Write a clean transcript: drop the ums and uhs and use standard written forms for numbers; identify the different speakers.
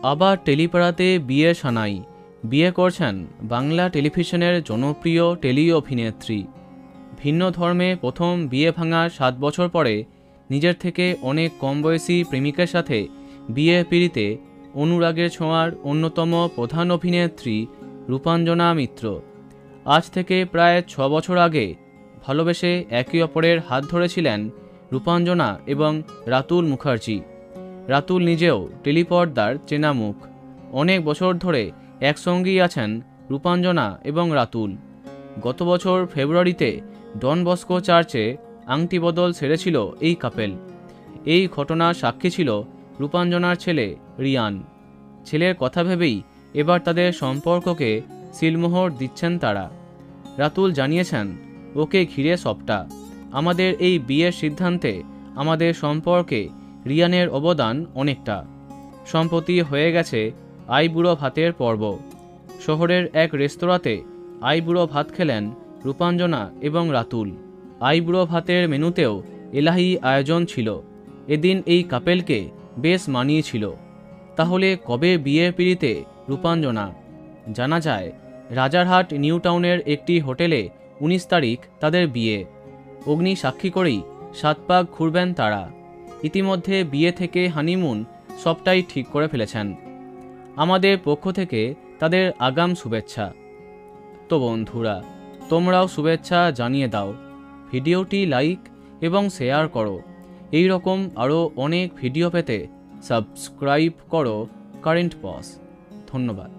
Speaker 1: আবার টেলিপাড়াতে বিয়ের সানাই। বিয়ে করছেন বাংলা টেলিভিশনের জনপ্রিয় টেলি অভিনেত্রী। ভিন্ন ধর্মে প্রথম বিয়ে ভাঙার 7 বছর পরে নিজের থেকে অনেক কম বয়সী প্রেমিকের সাথে বিয়ে পিড়িতে অনুরাগের ছোঁয়ার অন্যতম প্রধান অভিনেত্রী রূপাঞ্জনা মিত্র। আজ থেকে প্রায় 6 বছর আগে ভালোবেসে একে অপরের হাত ধরেছিলেন রূপাঞ্জনা এবং রাতুল মুখার্জি। রাতুল নিজেও টেলিপর্দার চেনা মুখ। অনেক বছর ধরে একসঙ্গেই আছেন রূপাঞ্জনা এবং রাতুল। গত বছর ফেব্রুয়ারিতে ডন বস্কো চার্চে আংটি বদল সেরেছিল এই কাপেল। এই ঘটনার সাক্ষী ছিল রূপাঞ্জনার ছেলে রিয়ান। ছেলের কথা ভেবেই এবার তাদের সম্পর্ককে সিলমোহর দিচ্ছেন তারা। রাতুল জানিয়েছেন, ওকে ঘিরে সবটা। আমাদের এই বিয়ের সিদ্ধান্তে আমাদের সম্পর্কে রিয়ানের অবদান অনেকটা। সম্প্রতি হয়ে গেছে আইবুড়ো ভাতের পর্ব। শহরের এক রেস্তোরাঁতে আইবুড়ো ভাত খেলেন রূপাঞ্জনা এবং রাতুল। আইবুড়ো ভাতের মেনুতেও এলাহি আয়োজন ছিল। এদিন এই কাপেলকে বেশ মানিয়েছিল। তাহলে কবে বিয়ে পিড়িতে রূপাঞ্জনা? জানা যায় রাজারহাট নিউ টাউনের একটি হোটেলে 19 তারিখ তাদের বিয়ে। অগ্নি সাক্ষী করেই 7 পাক ঘুরবেন তারা। ইতিমধ্যে বিয়ে থেকে হানিমুন সবটাই ঠিক করে ফেলেছেন। আমাদের পক্ষ থেকে তাদের আগাম শুভেচ্ছা। তো বন্ধুরা, তোমরাও শুভেচ্ছা জানিয়ে দাও। ভিডিওটি লাইক এবং শেয়ার করো। এই রকম আরও অনেক ভিডিও পেতে সাবস্ক্রাইব করো কারেন্ট পজ। ধন্যবাদ।